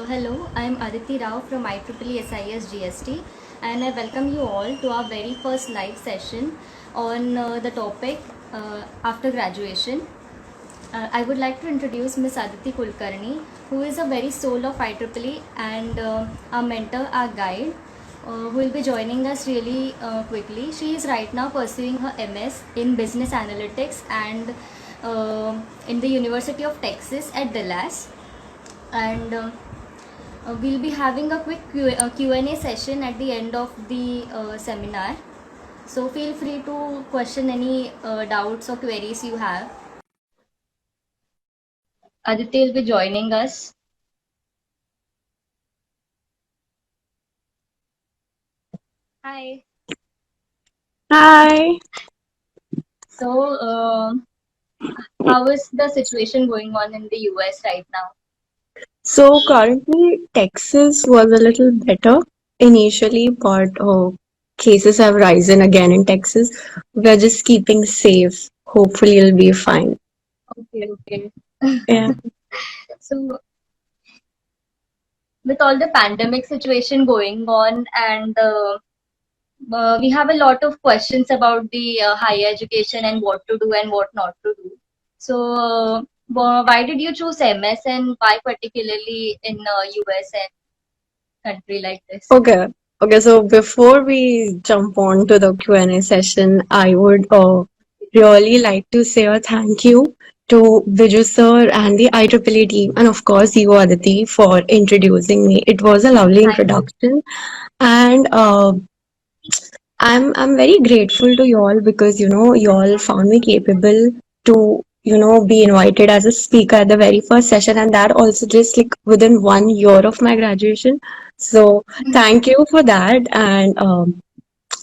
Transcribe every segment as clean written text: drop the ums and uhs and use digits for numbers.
Hello, I am Aditi Rao from IEEE SIS GST, and I welcome you all to our very first live session on the topic after graduation. I would like to introduce Ms. Aditi Kulkarni, who is a very soul of IEEE and our mentor, our guide, who will be joining us really quickly. She is right now pursuing her MS in Business Analytics and in the University of Texas at Dallas. And we'll be having a quick Q&A session at the end of the seminar. So feel free to question any doubts or queries you have. Aditya will be joining us. Hi. Hi. So, how is the situation going on in the US right now? So currently, Texas was a little better initially, but cases have risen again in Texas. We're just keeping safe. Hopefully, it'll be fine. Okay, okay. Yeah. So, with all the pandemic situation going on and we have a lot of questions about the higher education and what to do and what not to do. So, why did you choose MS and why particularly in US and country like this? Okay. Okay. So before we jump on to the Q&A session, I would really like to say a thank you to Viju sir and the IEEE team, and of course you, Aditi, for introducing me. It was a lovely Thank you. introduction, and I'm very grateful to y'all because y'all found me capable to be invited as a speaker at the very first session, and that also just like within 1 year of my graduation. So thank you for that. And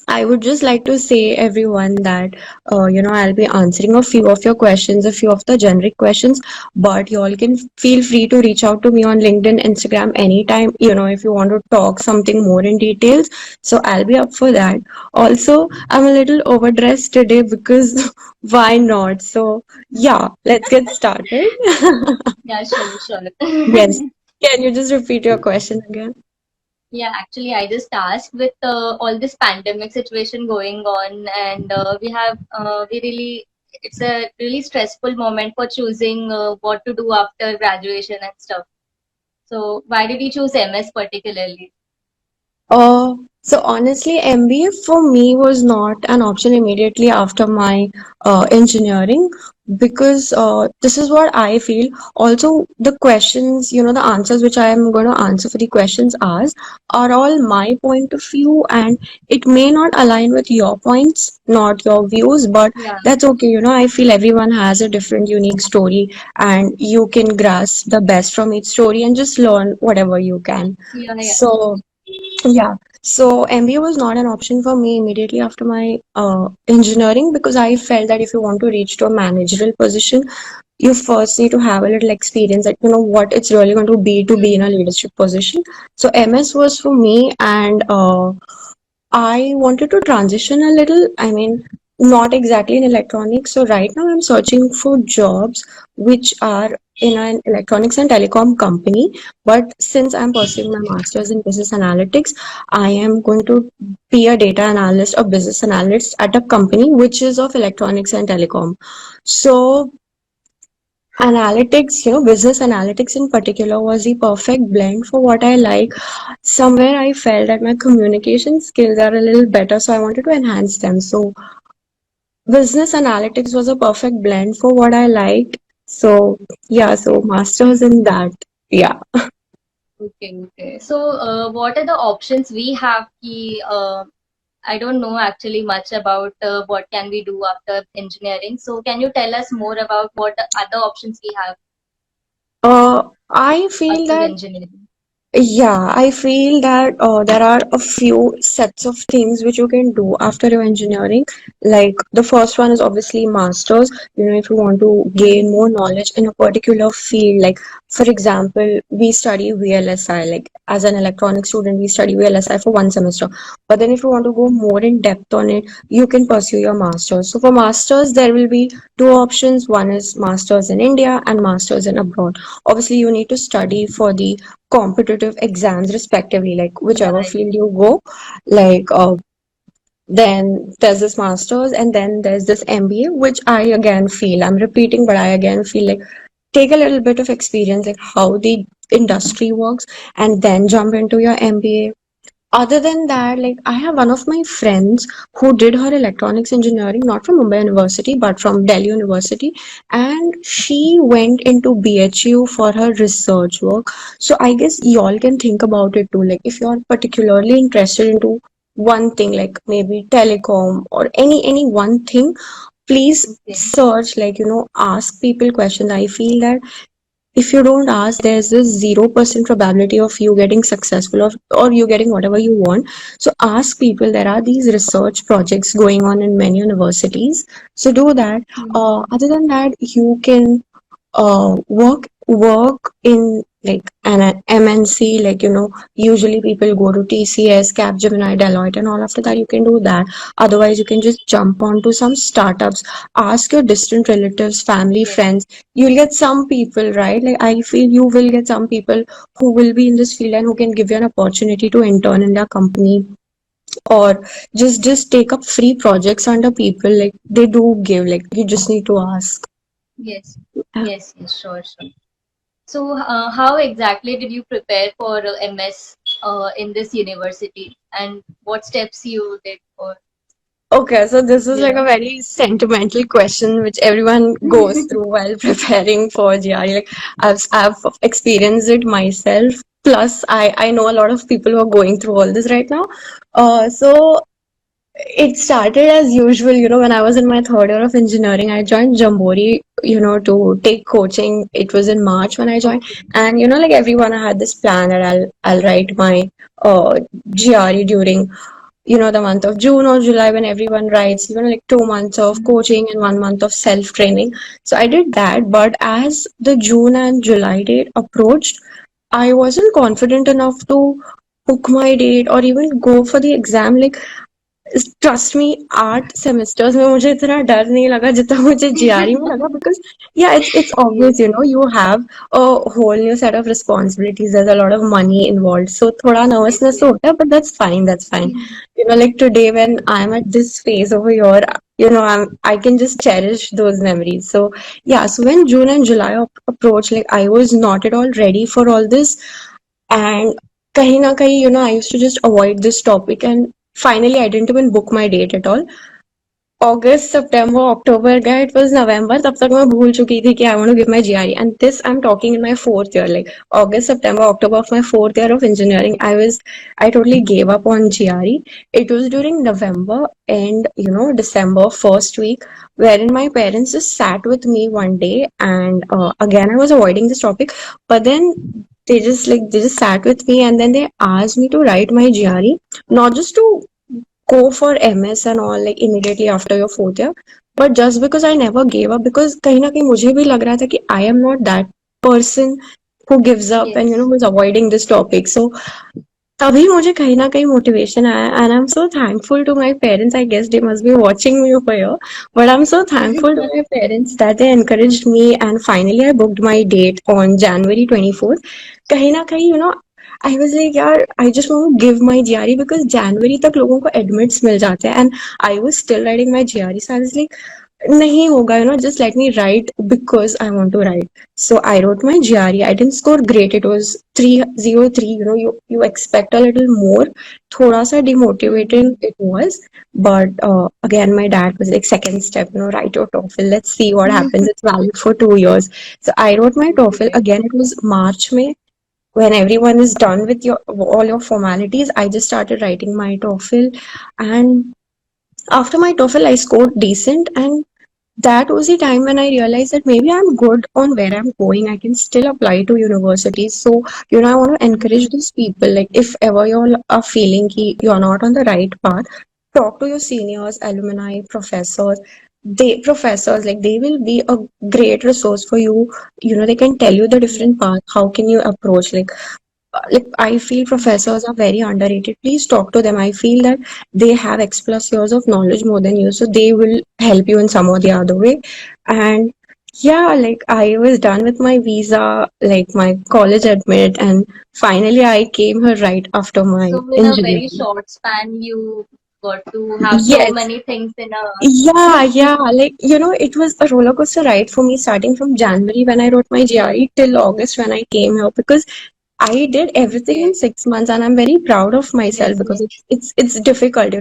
I would just like to say everyone that I'll be answering a few of your questions, a few of the generic questions, but you all can feel free to reach out to me on LinkedIn, Instagram anytime, if you want to talk something more in details. So I'll be up for that. Also, I'm a little overdressed today because why not? So yeah, let's get started. Yeah, sure, sure. Yes. Can you just repeat your question again? Yeah, actually, I just asked with all this pandemic situation going on, and we really, it's a really stressful moment for choosing what to do after graduation and stuff. So, why did you choose MS particularly? So honestly, MBA for me was not an option immediately after my engineering because this is what I feel. Also, the questions, the answers which I am going to answer for the questions asked are all my point of view, and it may not align with your points, not your views, but Yeah, that's okay. I feel everyone has a different, unique story, and you can grasp the best from each story and just learn whatever you can. yeah, yeah. So, yeah. So MBA was not an option for me immediately after my engineering because I felt that if you want to reach to a managerial position, you first need to have a little experience that you know what it's really going to be in a leadership position. So MS was for me, and I wanted to transition a little. I mean, not exactly in electronics. So right now I'm searching for jobs which are in an electronics and telecom company. But since I'm pursuing my master's in business analytics, I am going to be a data analyst or business analyst at a company which is of electronics and telecom. So analytics, business analytics in particular was the perfect blend for what I like. Somewhere I felt that my communication skills are a little better, so I wanted to enhance them. So business analytics was a perfect blend for what I liked. So yeah, so masters in that. Yeah. Okay, okay. So, what are the options we have? I don't know actually much about what can we do after engineering. So, can you tell us more about what other options we have I feel after that engineering? Yeah, I feel that there are a few sets of things which you can do after your engineering. Like the first one is obviously masters. If you want to gain more knowledge in a particular field, like for example, we study VLSI. Like as an electronic student, we study VLSI for 1 semester. But then if you want to go more in depth on it, you can pursue your masters. So for masters, there will be two options. One is masters in India and masters in abroad. Obviously, you need to study for the competitive exams respectively, like whichever Yeah, field you go, like then there's this master's and then there's this MBA, which I again feel, I'm repeating, but I again feel like take a little bit of experience, like how the industry works, and then jump into your MBA. Other than that, like I have one of my friends who did her electronics engineering, not from Mumbai University, but from Delhi University, and she went into BHU for her research work. So I guess y'all can think about it too. Like if you're particularly interested into one thing, like maybe telecom or any one thing, please okay. search, like, ask people questions. I feel that if you don't ask, there's this 0% probability of you getting successful, or you getting whatever you want. So ask people. There are these research projects going on in many universities. So do that. Mhm. Other than that, you can work in like an MNC, like, usually people go to TCS, Capgemini, Deloitte, and all. After that, you can do that. Otherwise, you can just jump onto some startups. Ask your distant relatives, family, Yes. friends. You'll get some people, right? Like I feel you will get some people who will be in this field and who can give you an opportunity to intern in their company, or just take up free projects under people. Like they do give, like you just need to ask. Yes. Yes. Yes. Sure. Sure. So, how exactly did you prepare for MS in this university, and what steps you did for? Okay, so this is like Yeah. a very sentimental question which everyone goes through while preparing for GRE. Like I've experienced it myself. Plus, I know a lot of people who are going through all this right now. So it started as usual, when I was in my third year of engineering. I joined Jambori, to take coaching. It was in March when I joined, Okay. and like everyone, I had this plan that I'll write my GRE during the month of June or July, when everyone writes, like 2 months of Mhm. coaching and 1 month of self training. So I did that. But as the June and July date approached, I wasn't confident enough to book my date or even go for the exam. Like, trust me, 8 semesters में मुझे इतना डर नहीं लगा जितना मुझे GRE में लगा, because yeah, it's obvious, Yes. you have a whole new set of responsibilities. There's a lot of money involved, so थोड़ा Yes. nervousness तो Yes. होता है, but that's fine. Mhm. Like today when I'm at this phase over here, I can just cherish those memories. So yeah, so when June and July approached, like I was not at all ready for all this, and kahin na kahin, I used to just avoid this topic, and finally I didn't even book my date at all. August, September, October गया, it was November, तब तक मैं भूल चुकी थी कि I want to give my GRE. And this I'm talking in my fourth year, like August, September, October of my fourth year of engineering. I totally gave up on GRE. It was during November and December first week, wherein my parents just sat with me one day, and again I was avoiding this topic, but then they just sat with me, and then they asked me to write my GRE, not just to go for MS and all, like immediately after your fourth year. But just because I never gave up, because कहीं ना कहीं मुझे भी लग रहा था कि I am not that person who gives up and Yes. who is avoiding this topic. So तभी मुझे कहीं ना कहीं motivation आया, and I'm so thankful to my parents. I guess they must be watching me over here, but I'm so thankful to my parents that they encouraged me, and finally I booked my date on January 24th. कहीं ना कहीं, I was like, यार, I just want to give my GRE, because January तक लोगों को admits मिल जाते हैं, and I was still writing my GRE. So I was like, नहीं होगा, just let me write because I want to write. So I wrote my GRE. I didn't score great. It was 303. You expect a little more. थोड़ा सा demotivating Mhm. it was. But again, my dad was like, second step, write your TOEFL. Let's see what happens. It's valid for 2 years. So I wrote my TOEFL. Okay. Again, it was March, May. When everyone is done with all your formalities, I just started writing my TOEFL. And after my TOEFL, I scored decent, and that was the time when I realized that maybe I'm good on where I'm going. I can still apply to universities. So, I want to encourage Mhm. these people. Like, if ever you are feeling ki you're not on the right path, talk to your seniors, alumni, professors. Professors, like, they will be a great resource for you. They can tell you the Yes. different paths. How can you approach? Like I feel professors are very underrated. Please talk to them. I feel that they have X plus years of knowledge more than you, so they will help you in some or the other way. And Yeah, like I was done with my visa, like my college admit, and finally I came here right after my So in a very engineering. short span, you got to have so Yes, many things in a. yeah, yeah. Like, it was a roller coaster ride for me starting from January when I wrote my GRE till August when I came here because I did everything in Okay. 6 months and I'm very proud of myself Yes, because yes. it's difficult,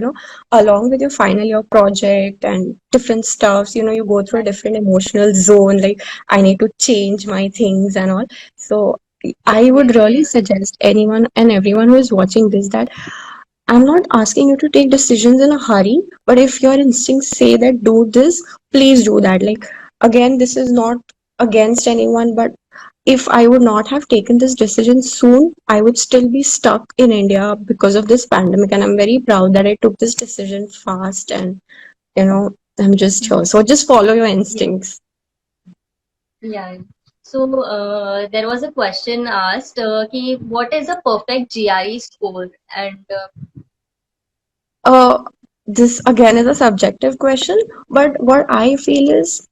along with your final year project and different stuffs, you go through a Right. different emotional zone, like I need to change my things and all. So I would Yes, really yes. suggest anyone and everyone who is watching this that I'm not asking you to take decisions in a hurry, but if your instincts say that do this, please do that. Like, again, this is not against anyone, but if I would not have taken this decision soon, I would still be stuck in India because of this pandemic. And I'm very proud that I took this decision fast and, I'm just here. So just follow your Yes. instincts. Yeah. So there was a question asked, what is a perfect GRE score? And Uh, this again is a subjective question, but what I feel is,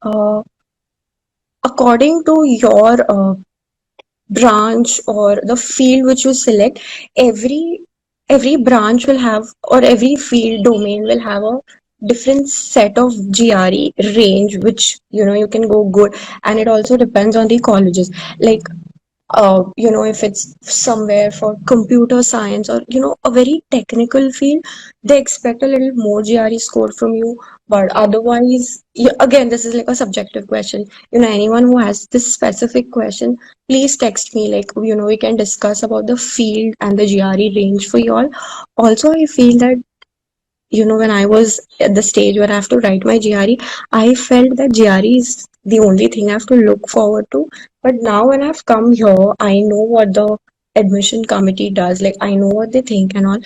according to your branch or the field which you select, every branch will have, or every field domain will have a different set of GRE range, which you can go good, and it also depends on the colleges. Like, if it's somewhere for computer science or a very technical field, they expect a little more GRE score from you. But yes, otherwise, yeah, again, this is like a subjective question. Anyone who has this specific question, please text me. Like, we can discuss about the field and the GRE range for you all. Also, I feel that when I was at the stage where I have to write my GRE, I felt that GRE is the only thing I have to look forward to. But now when I've come here, I know what the admission committee does. Like, I know what they think and all.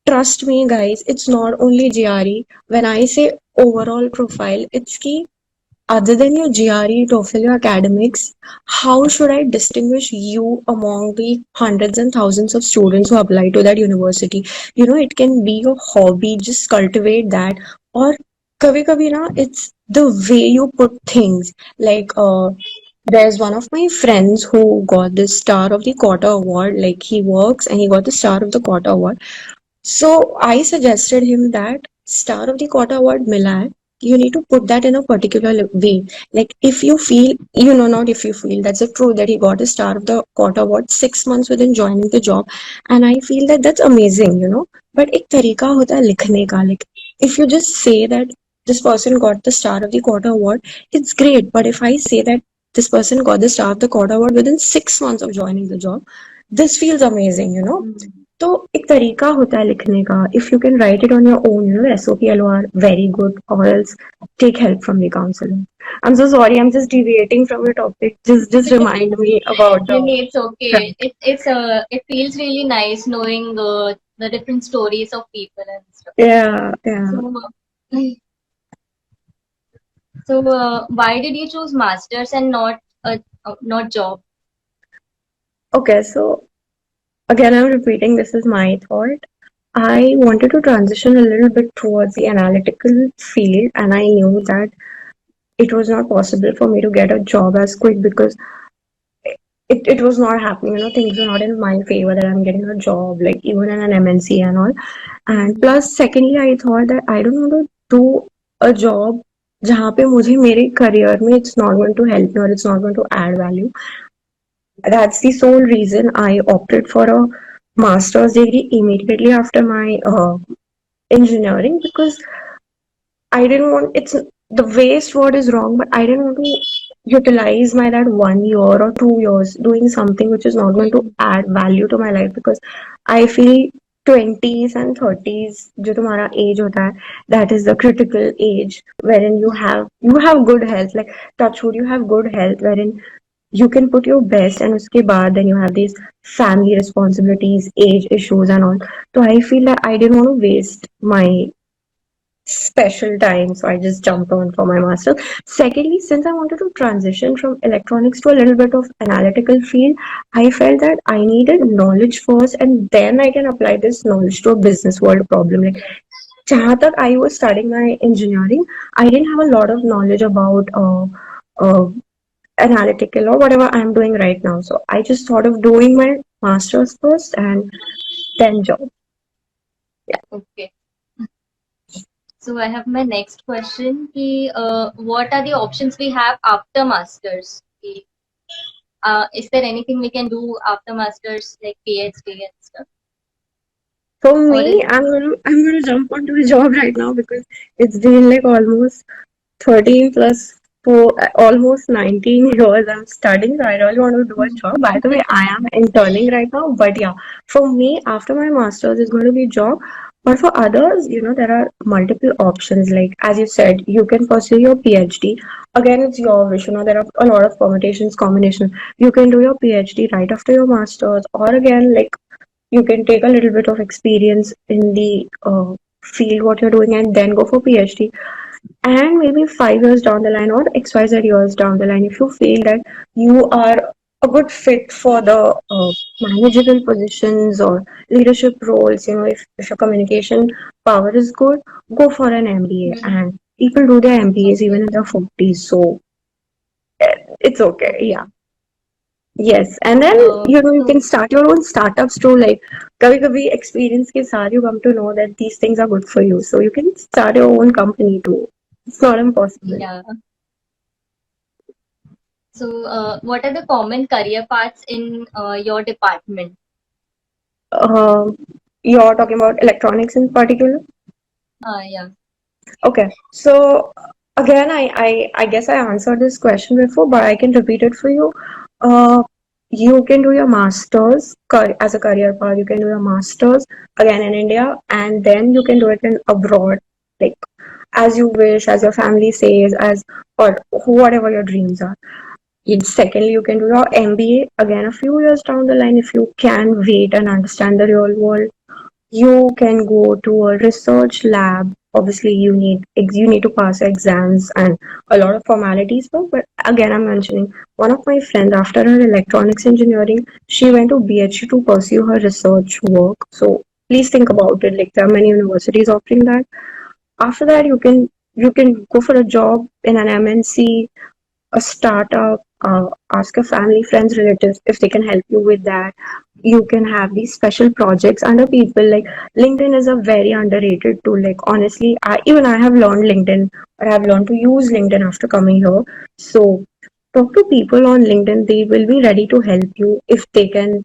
Trust me, guys, it's not only GRE. When I say overall profile, it's key. Other than your GRE, TOEFL, your academics, how should I distinguish you among the hundreds and thousands of students who apply to that university? It can be your hobby, just cultivate that. Or kabhi kabhi na, it's the way you put things. Like, there's one of my friends who got this Star of the Quarter award. Like, he works and he got the Star of the Quarter award. So I suggested him that Star of the Quarter award mila hai. You need to put that in a particular way. Like, if you feel, not if you feel, that's the truth that he got a Star of the Quarter award 6 months within joining the job. And I feel that that's amazing. But एक तरीका होता है लिखने का. Like, if you just say that this person got the Star of the Quarter award, it's great. But if I say that this person got the Star of the Quarter award within 6 months of joining the job, this feels amazing. mm, तो एक तरीका होता है लिखने का. If you can write it on your own, SOPL are very good, or else take help from the counselor. I'm so sorry, I'm just deviating from the topic. Just remind me about no, the no, it's okay. It feels really nice knowing the different stories of people and stuff. yeah, yeah. So so why did you choose masters and not job? Okay, so again, I'm repeating, this is my thought. I wanted to transition a little bit towards the analytical field, and I knew that it was not possible for me to get a job as quick because it was not happening. Things were not in my favor that I'm getting a job, like even in an MNC and all. And Mm, plus, secondly, I thought that I don't want to do a job जहाँ पे मुझे मेरे career में it's not going to help me or it's not going to add value. That's the sole reason I opted for a master's degree immediately after my engineering because I didn't want it's the waste word is wrong, but I didn't want to utilize my that 1 year or 2 years doing something which is not going to mm, add value to my life because I feel 20s and 30s जो तुम्हारा age होता है, that is the critical age wherein you have good health, like touch wood, you have good health wherein you can put your best, and uske baad then you have these family responsibilities, age issues and all. So I feel that I didn't want to waste my special time, so I just jumped on for my master's. Secondly, since I wanted to transition from electronics to a little bit of analytical field, I felt that I needed knowledge first, and then I can apply this knowledge to a business world problem. Like, jahan tak I was studying my engineering, I didn't have a lot of knowledge about analytical or whatever I'm doing right now. So I just thought of doing my master's first and then job. Yeah. Okay. So I have my next question. What are the options we have after masters? Is there anything we can do after masters, like PhD and stuff? For Or is me, I'm gonna jump onto a job right now because it's been like almost 13 plus for almost 19 years I'm studying. So I really want to do a job. By the way, I am interning right now. But yeah, for me, after my master's, it's going to be job. But for others, there are multiple options. Like as you said, you can pursue your PhD. Again, it's your wish. There are a lot of permutations, combinations. You can do your PhD right after your master's, or again, like you can take a little bit of experience in the field what you're doing and then go for PhD. And maybe 5 years down the line or XYZ years down the line, if you feel that you are a good fit for the managerial positions or leadership roles, if your communication power is good, go for an MBA. Mhm. And people do their MBAs even Okay, in their 40s, so it's okay. okay. Yeah. Yes, and then you So can start your own startups too. Like, कभी कभी experience के साथ you come to know that these things are good for you, so you can start your own company too. It's not impossible. yeah. So what are the common career paths in your department? Um, you're talking about electronics in particular? Yeah. Okay, so again, I guess I answered this question before, but I can repeat it for you. Uh, you can do your master's as a career path. You can do your master's again in India, and then you can do it in abroad, like as you wish, as your family says, as or whatever your dreams are. Secondly, you can do your MBA again a few years down the line if you can wait and understand the real world. You can go to a research lab. Obviously, you need to pass exams and a lot of formalities. But again, I'm mentioning one of my friends after her electronics engineering, she went to BHU to pursue her research work. So please think about it. Like there are many universities offering that. After that, you can go for a job in an MNC, a startup, ask your family, friends, relatives if they can help you with that. You can have these special projects under people. Like LinkedIn is a very underrated tool. Like honestly, I have learned LinkedIn, or I have learned to use LinkedIn after coming here. So talk to people on LinkedIn. They will be ready to help you if they can,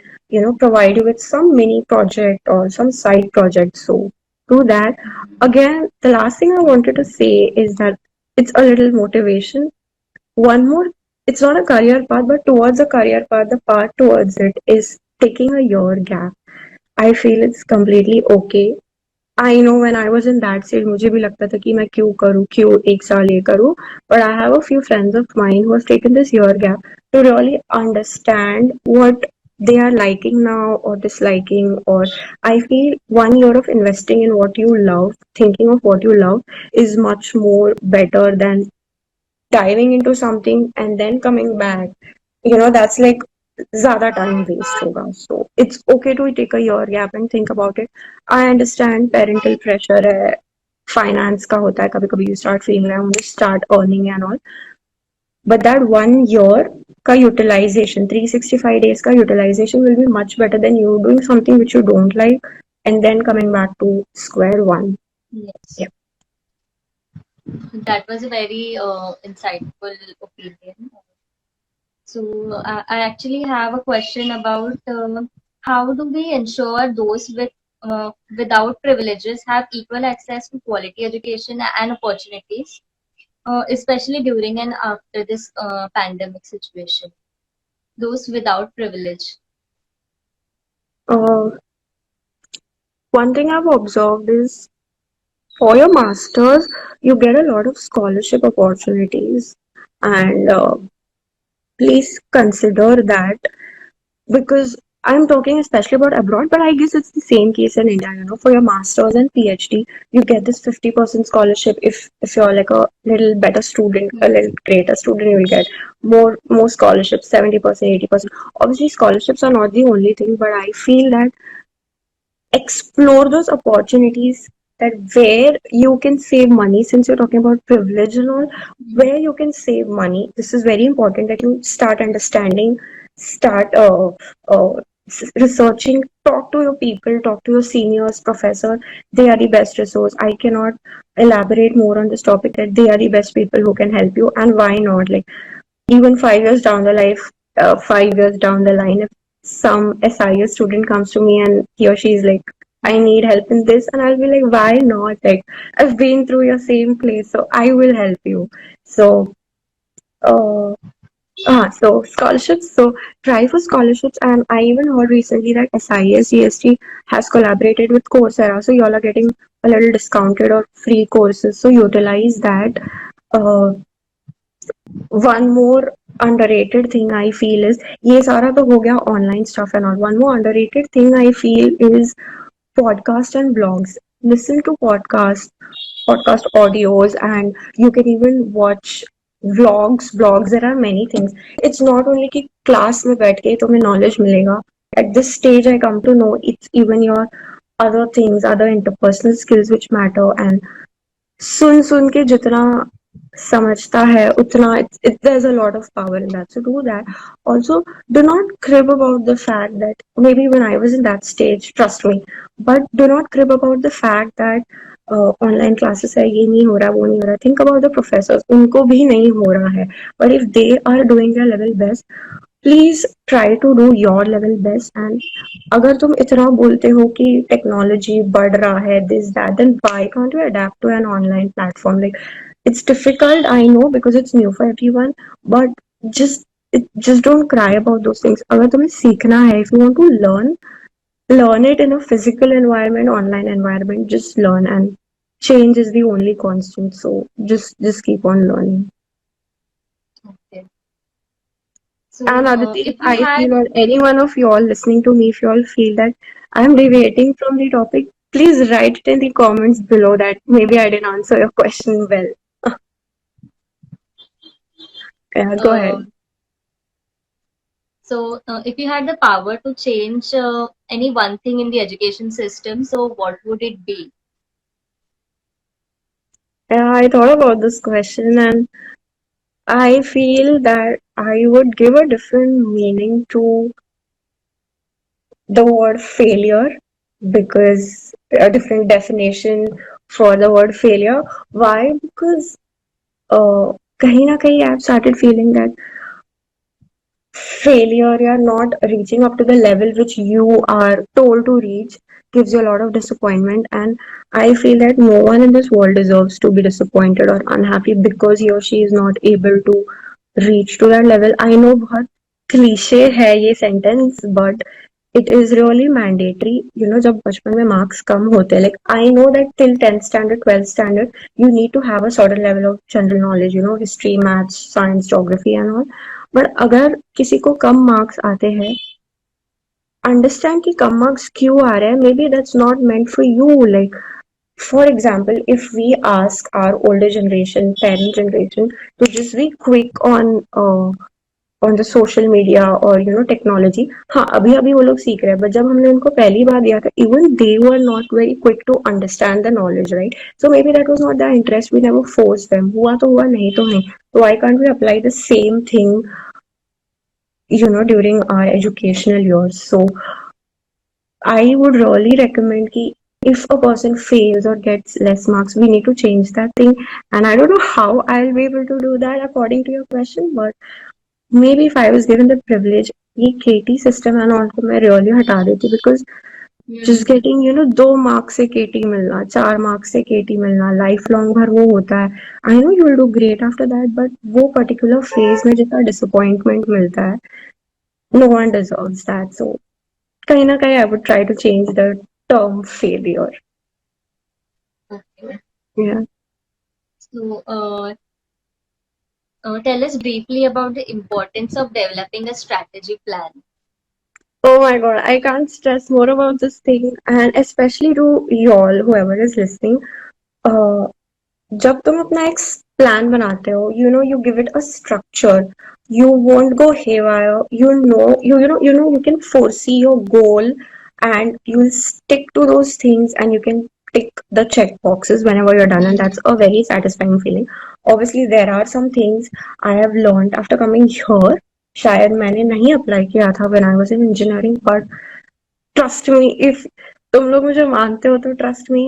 provide you with some mini project or some side project. So do that. Again, the last thing I wanted to say is that it's a little motivation. One more, it's not a career path, but towards a career path, the path towards it is taking a year gap. I feel it's completely okay. I know when I was in that stage, मुझे भी लगता था कि मैं क्यों एक साल ये करूँ. But I have a few friends of mine who have taken this year gap to really understand what they are liking now or disliking. Or I feel 1 year of investing in what you love, thinking of what you love, is much more better than diving into something and then coming back. That's like ज़्यादा time waste होगा. So it's okay to take a year gap and think about it. I understand parental pressure है, finance का होता है, कभी कभी you start feeling like I want to start earning and all. But that 1 year का utilization, 365 days का utilization will be much better than you doing something which you don't like and then coming back to square one. Yes. Yeah. That was a very insightful opinion. So I actually have a question about how do we ensure those without privileges have equal access to quality education and opportunities, especially during and after this pandemic situation. Those without privilege. Uh, One thing I've observed is for your masters, you get a lot of scholarship opportunities, and please consider that because I'm talking especially about abroad, but I guess it's the same case in India. For your masters and PhD, you get this 50% scholarship. If you're like a little better student, a little greater student, you'll get more scholarships, 70%, 80%. Obviously, scholarships are not the only thing, but I feel that explore those opportunities that where you can save money, since you're talking about privilege and all, where you can save money. This is very important that you start understanding, start uh, researching, talk to your people, talk to your seniors, professor. They are the best resource. I cannot elaborate more on this topic, that they are the best people who can help you, and why not? Like even 5 years down the life, 5 years down the line, if some SIS student comes to me and he or she is like, I need help in this, and I'll be like, why not? Like, I've been through your same place, so I will help you. So, uh, so scholarships. So try for scholarships, and I even heard recently that SIS GST has collaborated with Coursera, so y'all are getting a little discounted or free courses. So utilize that. Uh, One more underrated thing I feel is, ये सारा तो हो गया online stuff and all. One more underrated thing I feel is podcast and blogs. Listen to podcast audios, and you can even watch vlogs. There are many things. It's not only कि class में बैठ के तुम्हें knowledge मिलेगा. At this stage, I come to know it's even your other things, other interpersonal skills which matter. And सुन सुन के जितना समझता है उतना, there's a lot of power in that, so do that. Also, do not crib about the fact that maybe when I was in that stage, trust me, but do not crib about the fact that online classes है, ये नहीं हो रहा, वो नहीं हो रहा. Think about the professors, उनको भी नहीं हो रहा है, but if they are doing their level best, please try to do your level best. And अगर तुम इतना बोलते हो कि टेक्नोलॉजी बढ़ रहा है, this that, then why can't you adapt to an online platform? Like it's difficult, I know, because it's new for everyone, but just don't cry about those things. अगर तुम्हें सीखना है, if you want to learn it in a physical environment, online environment, just learn, and change is the only constant. So just keep on learning. Okay. So, And Aditi, if you I had, feel, or any one of you all listening to me, if you all feel that I'm deviating from the topic, please write it in the comments below that maybe I didn't answer your question well. Yeah, go uh, ahead. so if you had the power to change any one thing in the education system, so what would it be? Yeah, I thought about this question, and I feel that I would give a different meaning to the word failure, because a different definition for the word failure. Why? Because uh, kahin na kahin I've started feeling that failure, you're not reaching up to the level which you are told to reach, gives you a lot of disappointment. And I feel that no one in this world deserves to be disappointed or unhappy because he or she is not able to reach to that level. I know बहुत cliche है ये sentence, but it is really mandatory. जब बचपन में marks कम होते हैं, like I know that till 10th standard, 12th standard, you need to have a certain level of general knowledge, history, maths, science, geography and all. But अगर किसी को कम marks आते हैं, अंडरस्टैंड कि कम मार्क्स क्यों आ रहे हैं. May be that's not meant for you. Like for example, if we ask our older generation, parent generation, to just be quick on the social media or technology, हाँ अभी अभी वो लोग सीख रहे हैं, बट जब हमने उनको पहली बार दिया था, even they were not very quick to understand the knowledge, right? So maybe that was not their interest. We never forced them. हुआ तो हुआ, नहीं तो नहीं. So why can't we apply the same thing during our educational years? So I would really recommend ki if a person fails or gets less marks, we need to change that thing. And I don't know how I'll be able to do that according to your question, but maybe if I was given the privilege, ये KT system and all को मैं really हटा देती, because just getting 2 marks से KT मिलना, 4 marks से KT मिलना, lifelong भर वो होता है. I know you will do great after that, but वो particular phase में जितना disappointment मिलता है, no one deserves that. So कहीं ना कहीं I would try to change the term failure. Okay. Yeah. So, tell us briefly about the importance of developing a strategy plan. Oh my God, I can't stress more about this thing, and especially to y'all, whoever is listening. Uh, जब तुम अपना एक plan बनाते हो, you give it a structure. You won't go haywire. You can foresee your goal, and you'll stick to those things, and you can tick the check boxes whenever you're done, and that's a very satisfying feeling. Obviously there are some things I have learned after coming here, शायद मैंने नहीं apply किया था when I was in engineering, but trust me, if तुम लोग मुझे मानते हो तो trust me,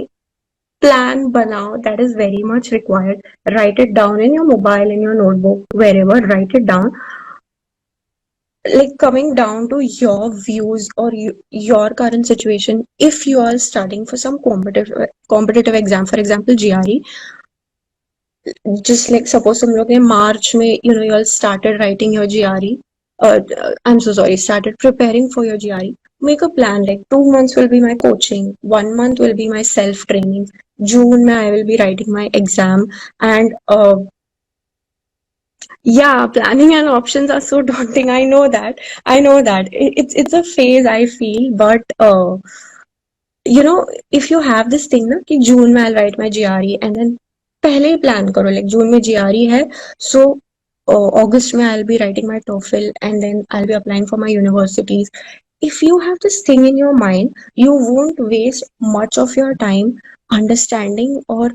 plan banao, that is very much required. Write it down in your mobile, in your notebook, wherever, write it down. Like coming down to your views or your current situation, if you are studying for some competitive exam, for example GRE, just like suppose तुम लोग ने March में you all started writing your GRE, I'm so sorry, started preparing for your GRE. Make a plan, like 2 months will be my coaching, 1 month will be my self training. June I will be writing my exam, and yeah, planning and options are so daunting. I know that. I know that. It's a phase I feel, but if you have this thing ना कि जून में I'll write my GRE, and then पहले ही plan करो, like जून में GRE है, so August में I'll be writing my TOEFL, and then I'll be applying for my universities. If you have this thing in your mind, you won't waste much of your time understanding or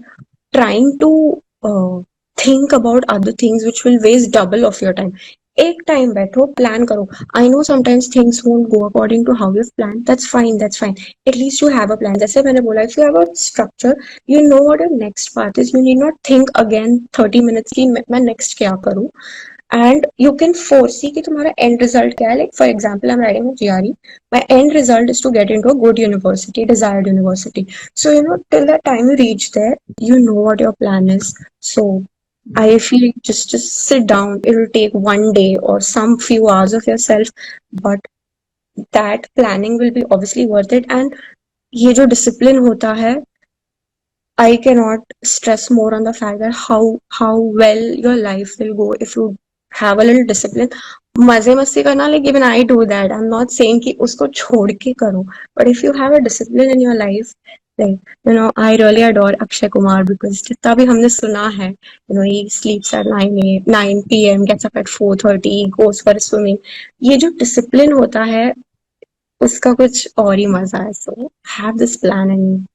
trying to think about other things which will waste double of your time. एक time बैठो, plan करो. I know sometimes things won't go according to how you plan, that's fine, that's fine. At least you have a plan. जैसे मैंने बोला, if you have a structure, you know what your next path is. You need not think again 30 minutes की मैं next क्या करूँ. And you can foresee कि तुम्हारा and result क्या है. Like for example, I am writing GRE, my end result is to get into a good university, desired university. So till the time you reach there, you know what your plan is. So I feel just sit down. It will take one day or some few hours of yourself, but that planning will be obviously worth it. And ये जो discipline होता है, I cannot stress more on the fact that how well your life will go if you have a little discipline. मजे मस्ती करना, like even I do that. I'm not saying कि उसको छोड़ के करो, but if you have a discipline in your life, like I really adore Akshay Kumar, because जितना भी हमने सुना है, he sleeps at 9 p.m, gets up at 4:30, goes for swimming. ये जो discipline होता है, उसका कुछ और ही मजा है. So have this plan and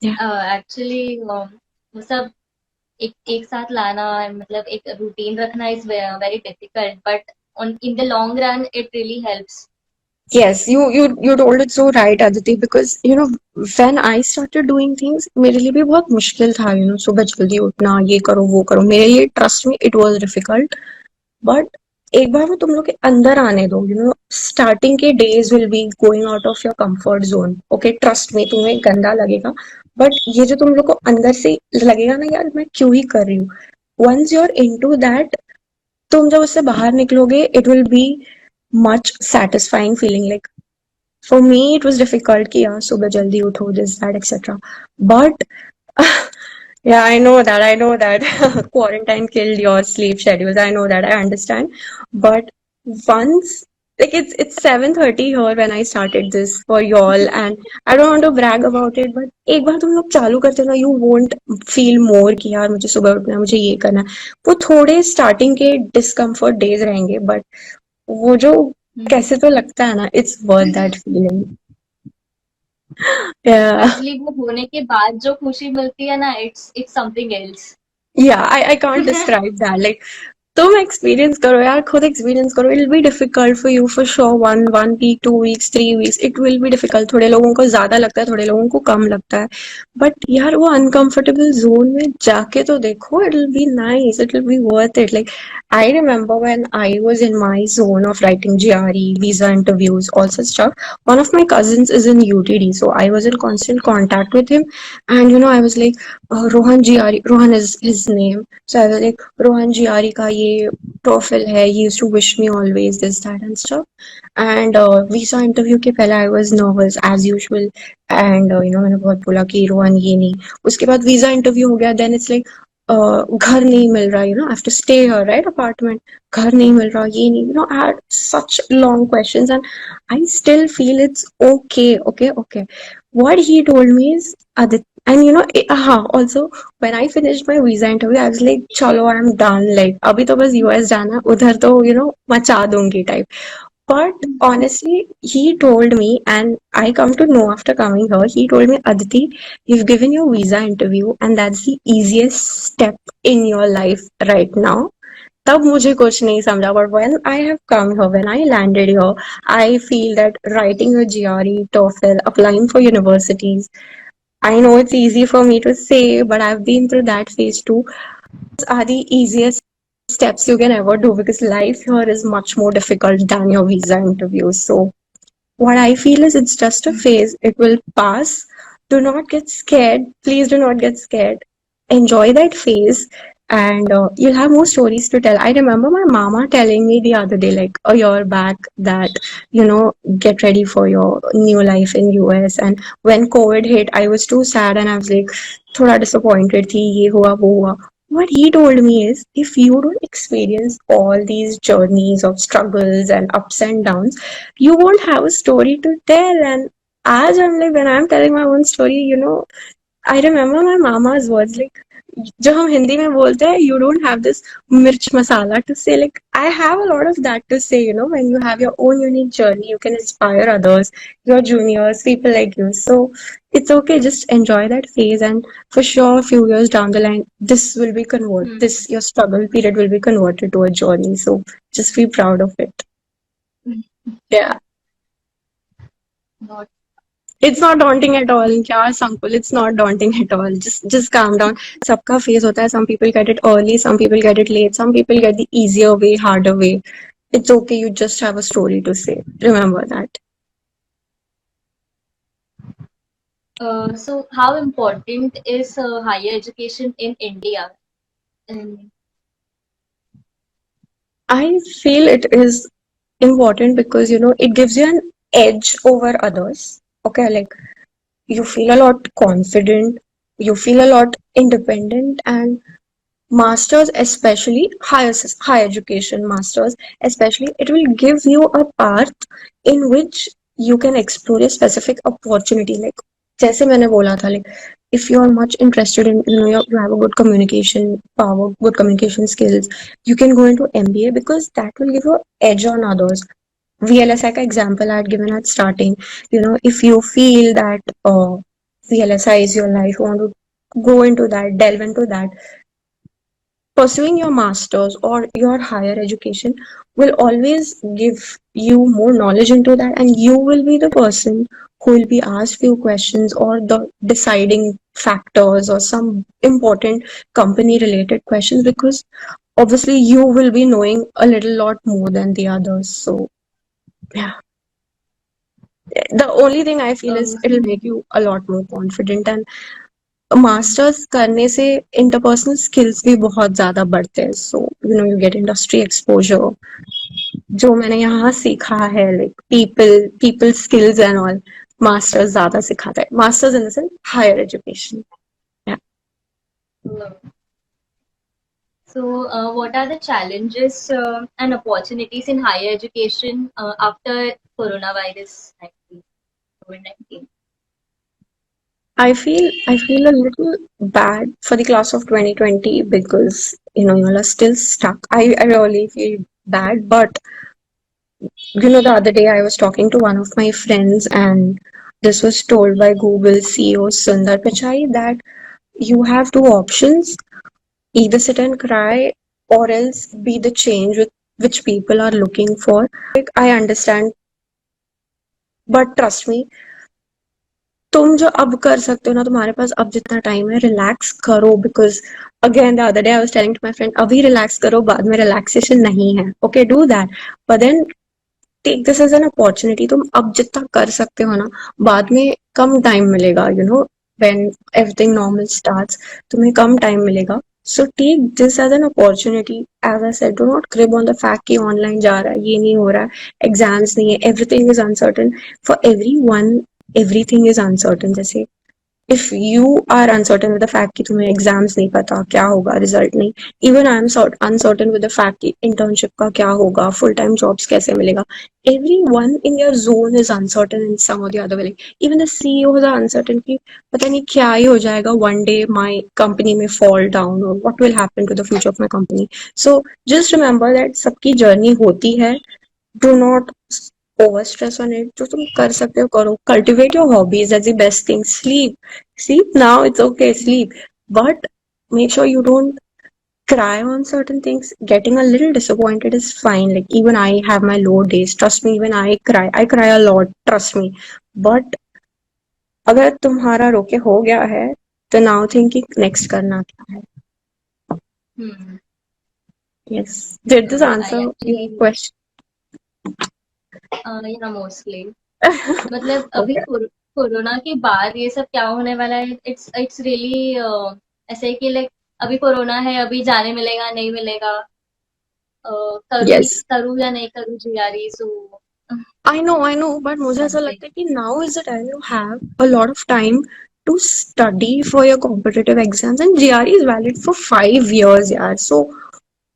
actually वो सब एक साथ लाना, मतलब एक रूटीन रखना is very difficult, but in the long run it really helps. Yes, you told it so right, Aditi, because when I started doing things, मेरे लिए भी बहुत मुश्किल था. सुबह जल्दी उठना, ये करो वो करो. मेरे लिए, trust me, it was difficult. But एक बार वो तुम लोग के अंदर आने दो. स्टार्टिंग के days will be going out of your comfort zone. Okay, trust में तुम्हें गंदा लगेगा, बट ये जो तुम लोग को अंदर से लगेगा ना, यार मैं क्यों ही कर रही हूँ, once you are into that, तुम जब उससे बाहर निकलोगे, it will be much satisfying feeling. Like for me it was difficult कि यार सुबह जल्दी उठो, this that etc. But yeah, I know that quarantine killed your sleep schedules. I know that, I understand. But once, like it's 7:30 here when I started this for y'all, and I don't want to brag about it, but एक बार तुम लोग चालू करते हो ना, you won't feel more कि यार मुझे सुबह उठना है, मुझे ये करना है. वो थोड़े स्टार्टिंग के डिस्कम्फर्ट डेज रहेंगे, बट वो जो कैसे तो लगता है ना, it's worth that feeling. Actually वो होने के बाद जो खुशी मिलती है ना, it's something else. Yeah, I can't describe that. Like, तुम एक्सपीरियंस करो यार, खुद एक्सपीरियंस करो. It will be difficult for you for sure. One week, 2 weeks, 3 weeks, it will be difficult. थोड़े लोगों को ज्यादा लगता है, थोड़े लोगों को कम लगता है, बट यार वो अनकंफर्टेबल जोन में जाके तो देखो. It will be nice, it will B worth it. Like I remember when I was in my zone of writing GRE, visa interviews, all such stuff. One of my cousins is in UTD, so I was in constant contact with him, and I was like, Rohan GRE, Rohan is his name. So I was like, Rohan GRE का ये TOEFL है. He used to wish me always this, that and stuff. And visa interview के पहले I was nervous as usual. And मैंने बहुत बोला कि रोहन ये नहीं. उसके बाद visa interview हो गया. Then it's like, घर नहीं मिल रहा, I have to stay here, right? Apartment. घर नहीं मिल रहा, ये नहीं. I had such long questions, and I still feel it's okay. What he told me is, Adit, and also when I finished my visa interview, I was like, chalo, I'm done. Like, abhi to bas US जाना, उधर तो, मचा दूंगी type. But honestly, he told me, and I come to know after coming here, he told me, Aditi, you've given your visa interview, and that's the easiest step in your life right now. तब मुझे कुछ नहीं समझा, but when I have come here, when I landed here, I feel that writing a GRE, TOEFL, applying for universities, I know it's easy for me to say, but I've been through that phase too. Those are the easiest steps you can ever do because life here is much more difficult than your visa interview. So what I feel is it's just a phase. It will pass. Do not get scared. Please do not get scared. Enjoy that phase and you'll have more stories to tell. I remember my mama telling me the other day, like a year back, that, get ready for your new life in US. And when COVID hit, I was too sad and I was like, thoda disappointed thi, ye hua, wo hua. What he told me is if you don't experience all these journeys of struggles and ups and downs, you won't have a story to tell. And as I'm like, when I'm telling my own story, I remember my mama's words, like, जो हम हिंदी में बोलते हैं, you don't have this mirch masala to say. Like, I have a lot of that to say, when you have your own unique journey, you can inspire others, your juniors, people like you. So it's okay, just enjoy that phase, and for sure, a few years down the line, this will be converted. This your struggle period will be converted to a journey. So just be proud of it. Yeah. Not. It's not daunting at all. Yeah, Sankul, it's not daunting at all. Just calm down. सबका phase होता है. Some people get it early, some people get it late, some people get the easier way, harder way. It's okay. You just have a story to say. Remember that. So how important is higher education in India? And I feel it is important because it gives you an edge over others. Okay, like you feel a lot confident, you feel a lot independent, and masters, especially higher education masters, especially, it will give you a path in which you can explore a specific opportunity. Like जैसे मैंने बोला था, like if you are much interested in, you have a good communication power, good communication skills, you can go into MBA because that will give you an edge on others. VLSI का example I had given at starting, if you feel that VLSI is your life, you want to go into that, delve into that, pursuing your master's or your higher education will always give you more knowledge into that, and you will be the person who will be asked few questions or the deciding factors or some important company related questions, because obviously you will be knowing a little lot more than the others. So yeah, the only thing I feel is it'll make you a lot more confident, and masters करने से interpersonal skills भी बहुत ज्यादा बढ़ते हैं. So you get industry exposure. जो मैंने यहाँ सीखा है, like people skills and all, masters ज्यादा सिखाता है. Masters in the sense higher education. so, what are the challenges and opportunities in higher education after coronavirus 19, COVID-19? I feel a little bad for the class of 2020 because you all are still stuck. I really feel bad, but the other day I was talking to one of my friends, and this was told by Google CEO Sundar Pichai that you have two options: either sit and cry or else be the change which people are looking for. Like, I understand, but trust me, तुम जो अब कर सकते हो ना, तुम्हारे पास अब जितना टाइम है, रिलैक्स करो. Because again the other day I was telling to my friend, अभी रिलैक्स करो, बाद में रिलैक्सेशन नहीं है. Okay, do that, but then take this as an opportunity. तुम अब जितना कर सकते हो ना, बाद में कम टाइम मिलेगा. व्हेन एवरीथिंग नॉर्मल स्टार्ट्स, तुम्हें कम टाइम मिलेगा. So take this as an opportunity. As I said, do not crib on the fact कि ऑनलाइन जा रहा है, ये नहीं हो रहा है, एग्जाम्स नहीं है, everything is uncertain. For every one everything is uncertain. जैसे if you are uncertain with the fact कि तुम्हें एग्जाम्स नहीं पता क्या होगा, रिजल्ट नहीं, even I am uncertain with the fact कि इंटर्नशिप का क्या होगा, फुल टाइम जॉब्स कैसे मिलेगा. Everyone in your zone is uncertain in some or the other way. Like, even the CEOs are uncertain कि पता नहीं क्या ही हो जाएगा, one day my company may fall down, or what will happen to the future of my company. So just remember that सबकी journey होती है. Do not over stress on it. जो तुम कर सकते हो करो. Cultivate your hobbies. That's the best thing. Sleep now. It's okay. Sleep, but make sure you don't cry on certain things. Getting a little disappointed is fine. Like even I have my low days. Trust me, even I cry. I cry a lot. Trust me. But अगर तुम्हारा रोके हो गया है तो now thinking next करना क्या है. Hmm. Yes. Did this I answer your actually, question? yeah, mostly. मतलब अभी Okay. कोरोना के बाद ये सब क्या होने वाला है, इट्स रियली ऐसे कि लाइक अभी कोरोना है, अभी जाने मिलेगा नहीं मिलेगा, Yes. करूँ या नहीं करूँ GRE, so I know, but मुझे ऐसा समथिंग. लगता है कि now is the time you have a lot of time to study for your competitive exams and GRE is valid for 5 years, yeah. So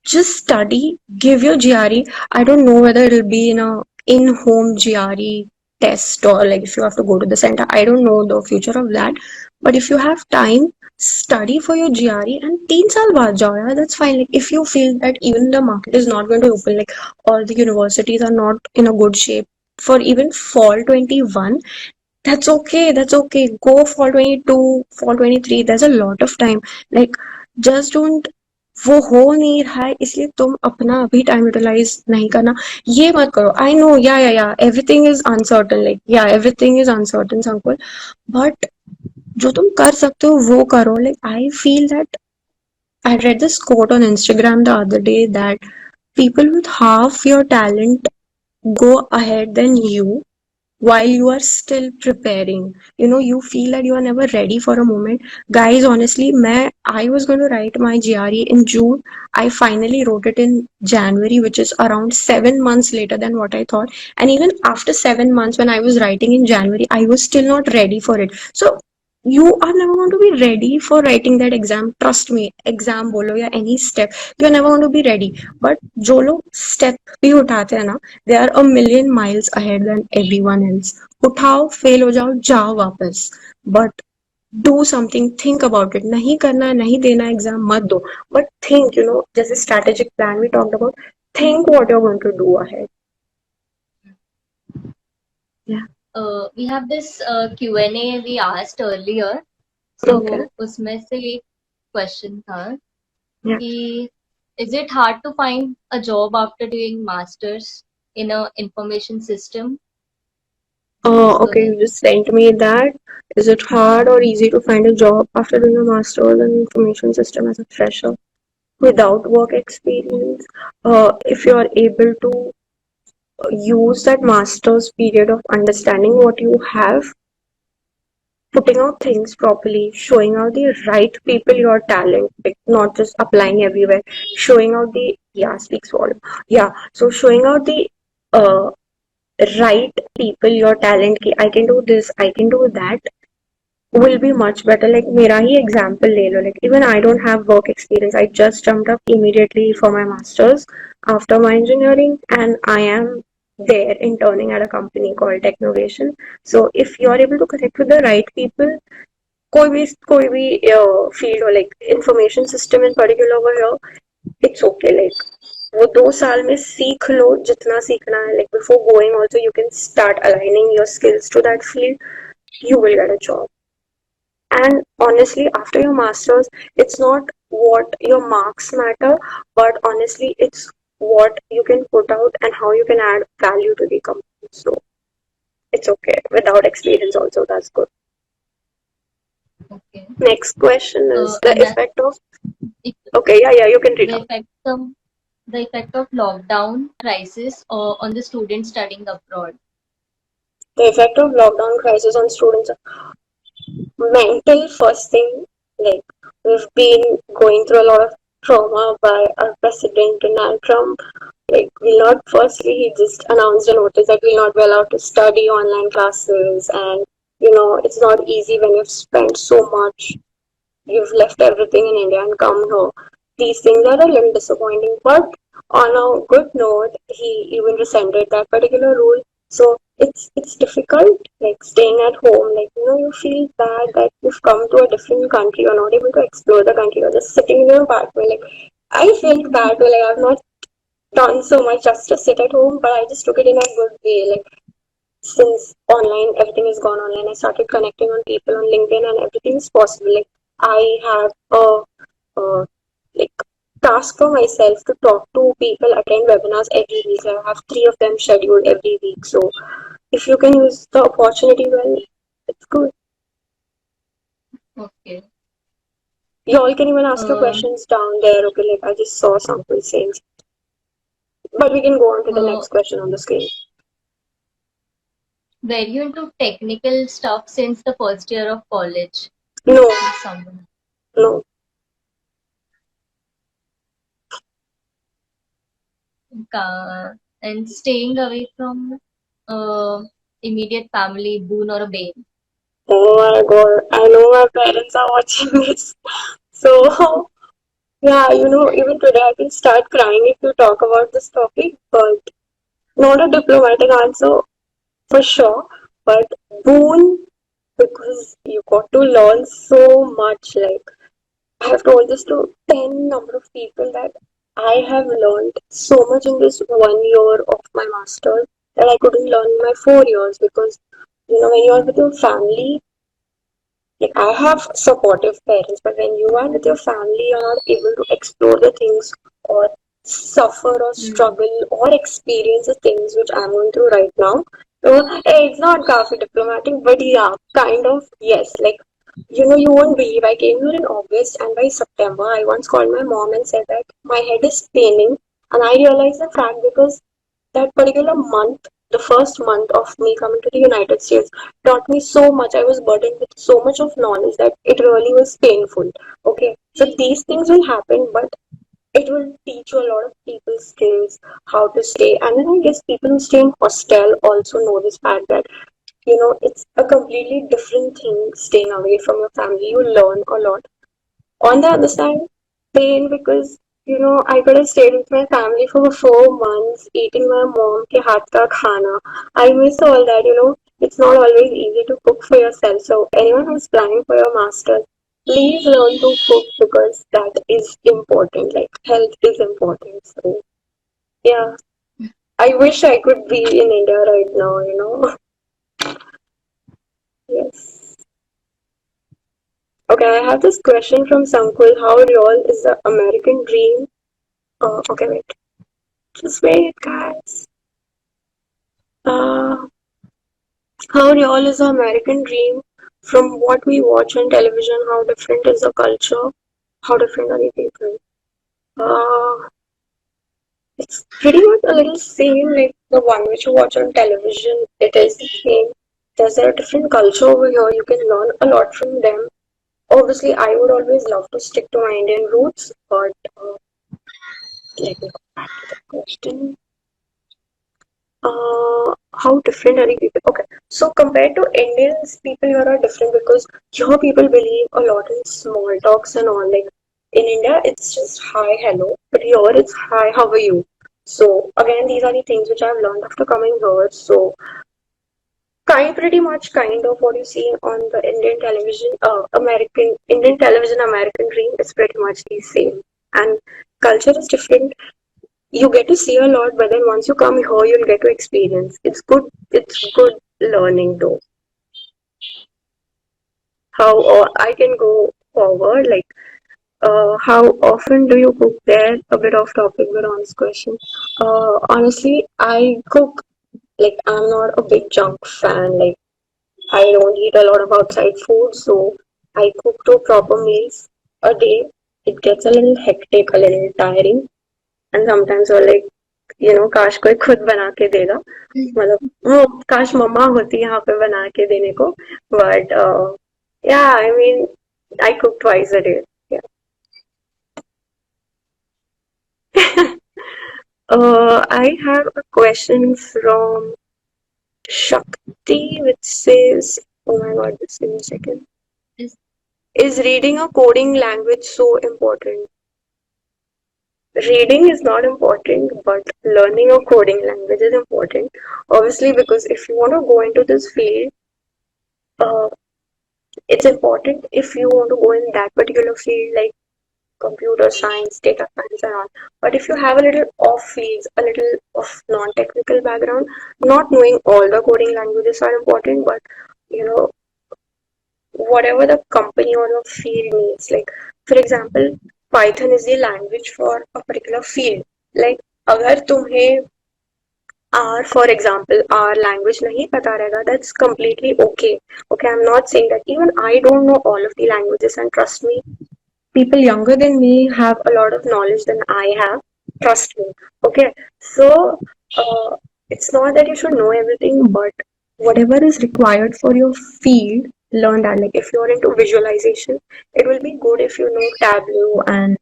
just study, give your GRE. I don't know whether it'll be in a in-home GRE test or like if you have to go to the center. I don't know the future of that. But if you have time, study for your GRE and 3 साल बाद जाओ यार, that's fine. Like if you feel that even the market is not going to open, like all the universities are not in a good shape for even fall 21, that's okay. That's okay. Go fall 22, fall 23. There's a lot of time. Like just don't. वो हो नहीं रहा है इसलिए तुम अपना अभी time utilize नहीं करना. ये मत करो. आई नो या एवरीथिंग इज अनसर्टन. लाइक या एवरीथिंग इज अनसर्टन संकुल. बट जो तुम कर सकते हो वो करो. Like I feel that I read this quote on Instagram the other day that people with half your talent go ahead than you while you are still preparing. You feel that you are never ready for a moment. Guys, honestly, I was going to write my GRE in June. I finally wrote it in January, which is around 7 months later than what I thought. And even after 7 months, when I was writing in January, I was still not ready for it. So you are never going to be ready for writing that exam. Trust me, exam bolo ya any step, you are never going to be ready. But जो लोग step भी उठाते हैं ना, they are a million miles ahead than everyone else. उठाओ, fail हो जाओ, जाओ वापस. But do something, think about it. नहीं करना है, नहीं देना एग्जाम मत दो. But think, जैसे strategic plan we talked about, think what you're going to do ahead. Yeah. We have this Q&A we asked earlier, so Okay. उसमें से एक क्वेश्चन था Yeah. कि is it hard to find a job after doing masters in a information system? Please go Okay, ahead. you just sent me that. Is it hard or easy to find a job after doing a master's in information system as a fresher without work experience? If you are able to use that master's period of understanding what you have, putting out things properly, showing out the right people your talent, like not just applying everywhere, showing out the yeah speaks volume. Yeah, so showing out the uh, right people your talent ki I can do this, I can do that will be much better. Like मेरा ही example ले लो. Like even I don't have work experience. I just jumped up immediately for my masters after my engineering, and I am there interning at a company called Technovation. So if you are able to connect with the right people, कोई भी field or like information system in particular over here, it's okay. Like वो 2 साल में सीख लो जितना सीखना है. Like before going also you can start aligning your skills to that field. You will get a job. And honestly, after your master's, it's not what your marks matter, but honestly, it's what you can put out and how you can add value to the company. So it's okay. Without experience, also, that's good. Okay. Next question is the And effect of. if Okay, yeah, you can read the out. effect of lockdown crisis on the students studying abroad. The effect of lockdown crisis on students. Mental first thing, like we've been going through a lot of trauma by our president Donald Trump. Like we'll not firstly he just announced a notice that we'll not be allowed to study online classes, and it's not easy when you've spent so much, you've left everything in India and come here. These things are a little disappointing, but on a good note, he even rescinded that particular rule. So it's difficult, like staying at home. Like you feel bad that you've come to a different country, you're not able to explore the country, you're just sitting in your apartment. Like I felt bad, like I've not done so much just to sit at home, but I just took it in a good way. Like since online, everything has gone online, I started connecting on people on LinkedIn, and everything is possible. Like I have a like task for myself to talk to people, attend webinars every week. I have three of them scheduled every week. So if you can use the opportunity well, it's good. Okay. You all can even ask your Um, questions down there. Okay, like I just saw something saying, but we can go on to the uh, next question on the screen. were you into technical stuff since the first year of college? No, With someone. no. And staying away from uh, immediate family, boon or a bane. Oh my god, I know my parents are watching this. So, yeah, even today I can start crying if you talk about this topic, but not a diplomatic answer for sure. But boon, because you got to learn so much. Like, I have told this to 10 number of people that I have learned so much in this 1 year of my master's that I couldn't learn in my 4 years because, when you're with your family, like I have supportive parents, but when you are with your family, you are able to explore the things or suffer or Hmm. struggle or experience the things which I'm going through right now. So it's not coffee diplomatic, but yeah, kind of yes. Like you won't believe I came here in August, and by September, I once called my mom and said that my head is paining, and I realized the fact because that particular month, the first month of me coming to the United States, taught me so much. I was burdened with so much of knowledge that it really was painful. Okay, so these things will happen, but it will teach you a lot of people skills, how to stay. And then I guess people who stay in hostel also know this fact that it's a completely different thing staying away from your family. You learn a lot. On the other side, pain because I could have stayed with my family for 4 months, eating my mom ke haath ka khana. I miss all that. It's not always easy to cook for yourself. So anyone who's planning for your masters, please learn to cook because that is important. Like health is important. So yeah, I wish I could be in India right now. Yes. Okay, I have this question from Sankul. How real is the American dream? Okay, wait. Just wait, guys. Uh, how real is the American dream from what we watch on television? How different is the culture? How different are the people? Uh, it's pretty much a little same like the one which you watch on television. It is the same. There's a different culture over here. You can learn a lot from them. Obviously, I would always love to stick to my Indian roots, but let me go back to the question. How different are the people? Okay, so compared to Indians, people here are different because here people believe a lot in small talks and all. Like in India, it's just hi, hello, but here it's hi, how are you? So again, these are the things which I've learned after coming here. So pretty much kind of what you see on the Indian television, Indian television, American Dream is pretty much the same. And culture is different. You get to see a lot, but then once you come here, you'll get to experience. It's good. It's good learning though. How I can go forward, like how often do you cook there? A bit off topic, but honest question. Honestly, I cook. Like I'm not a big junk fan. Like I don't eat a lot of outside food, so I cook two proper meals a day. It gets a little hectic, a little tiring, and sometimes we're like, काश कोई खुद बना के देगा मतलब काश मम्मा होती यहाँ पे बना के देने को बट या I mean I cook twice a day I have a question from Shakti which says, oh my god, just give me a second. Is Is reading a coding language so important? Reading is not important, but learning a coding language is important. Obviously, because if you want to go into this field, uh, it's important if you want to go in that particular field, like computer science, data science, and all. But if you have a little off fields, a little of non-technical background, not knowing all the coding languages are important, but you know, whatever the company or the field needs. Like, for example, Python is the language for a particular field. Like, अगर तुम्हें R, for example, R language nahi pata rahega, that's completely okay. Okay, I'm not saying that. Even I don't know all of the languages, and trust me, people younger than me have a lot of knowledge than I have. Trust me. Okay, so it's not that you should know everything, but whatever is required for your field, learn that. Like if you're into visualization, it will be good if you know Tableau and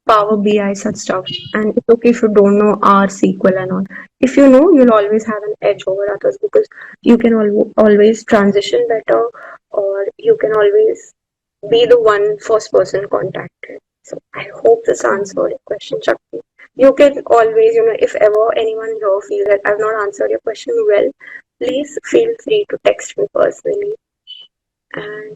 Power BI, such stuff. And it's okay if you don't know R, SQL, and all. If you know, you'll always have an edge over others because you can always transition better, or you can always be the one first person contacted. So I hope this answered your question, Shakti. You can always, if ever anyone here feels that I've not answered your question well, please feel free to text me personally. And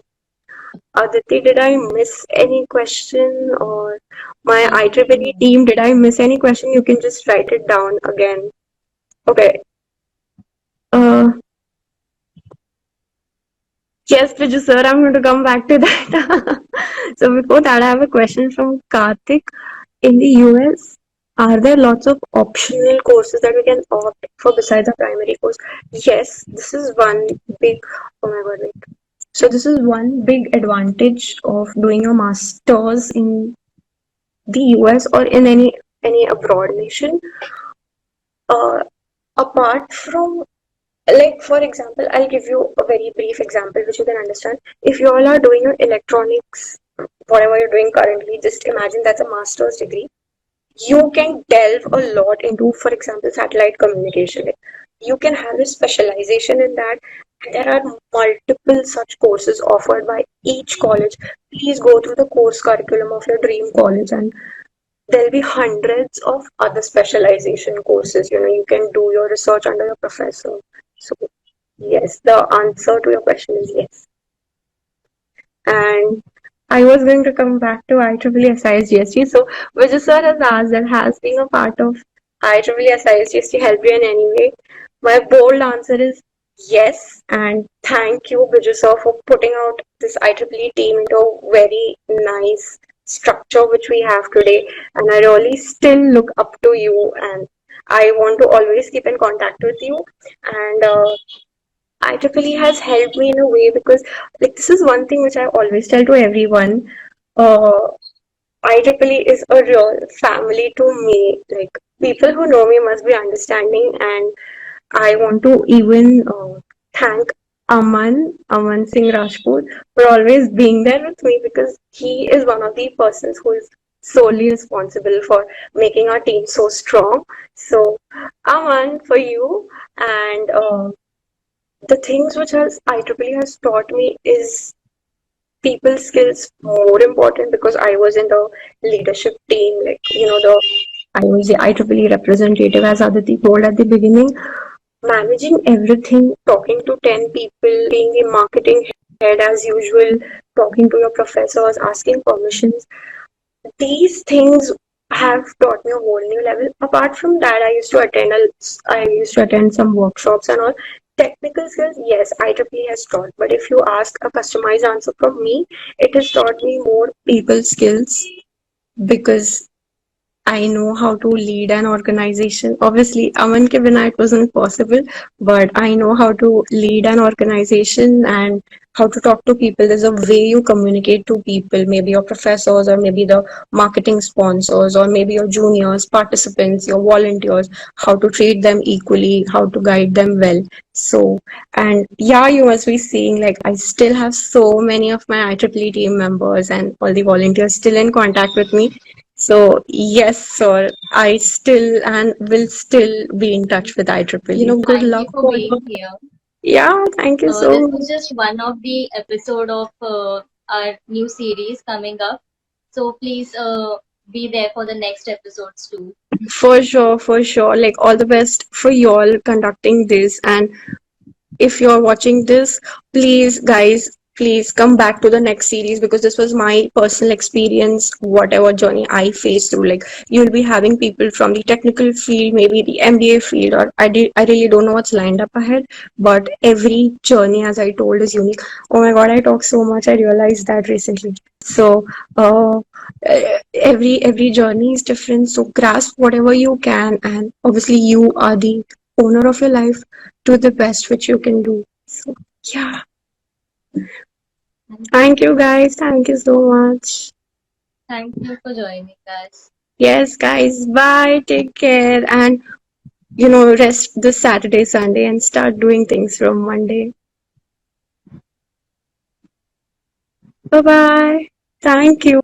Aditi, did I miss any question, or my IEEE team, did I miss any question? You can just write it down again. Okay. Uh, yes, Viju sir, I'm going to come back to that. So before that, I have a question from Karthik. In the US, are there lots of optional courses that we can opt for besides a primary course? Yes, this is one big, oh my god, wait. So this is one big advantage of doing your masters in the US or in any abroad nation. Uh, Apart from, like, for example, I'll give you a very brief example which you can understand. If you all are doing your electronics, whatever you're doing currently, just imagine that's a master's degree. You can delve a lot into, for example, satellite communication. Like, you can have a specialization in that. And there are multiple such courses offered by each college. Please go through the course curriculum of your dream college, and there'll be hundreds of other specialization courses. You can do your research under your professor. So, yes, the answer to your question is yes. And I was going to come back to IEEE SIS GST. So, Vijay sir has asked that has being a part of IEEE SIS GST helped you in any way? My bold answer is yes. And thank you, Vijay sir, for putting out this IEEE team into a very nice structure which we have today. And I really still look up to you, and I want to always keep in contact with you. And IEEE has helped me in a way because, like, this is one thing which I always tell to everyone. Uh, IEEE is a real family to me. Like, people who know me must be understanding, and I want to even thank Aman Singh Rajput, for always being there with me because he is one of the persons who is solely responsible for making our team so strong. So, Aman, for you, and the things which has IEEE has taught me is people skills more important because I was in the leadership team, like I was the IEEE representative, as Aditi told at the beginning, managing everything, talking to 10 people, being the marketing head as usual, talking to your professors, asking permissions. These things have taught me a whole new level. Apart from that, I used to attend some workshops and all. Technical skills, yes, IEEE has taught. But if you ask a customized answer from me, it has taught me more people skills because I know how to lead an organization. Obviously, Aman ke bina it wasn't possible, but I know how to lead an organization and how to talk to people. There's a way you communicate to people, maybe your professors or maybe the marketing sponsors or maybe your juniors, participants, your volunteers, how to treat them equally, how to guide them well. So, and yeah, you must be seeing like I still have so many of my IEEE team members and all the volunteers still in contact with me. So yes, sir, I still and will still be in touch with IEEE. Good Thank you luck for for being here. yeah, thank you so This much. is just one of the episode of our new series coming up. So please be there for the next episodes too. For sure, for sure. Like all the best for y'all conducting this. And if you're watching this, please, guys, please come back to the next series, because this was my personal experience, whatever journey I faced through. Like, you'll be having people from the technical field, maybe the MBA field, or I really don't know what's lined up ahead, but every journey, as I told, is unique. Oh my God, I talk so much. I realized that recently. So, every journey is different. So grasp whatever you can, and obviously you are the owner of your life. Do the best which you can do. So yeah, thank you guys. Thank you so much. Thank you for joining us. Yes, guys. Bye. Take care, and rest this Saturday, Sunday, and start doing things from Monday. Bye bye. Thank you.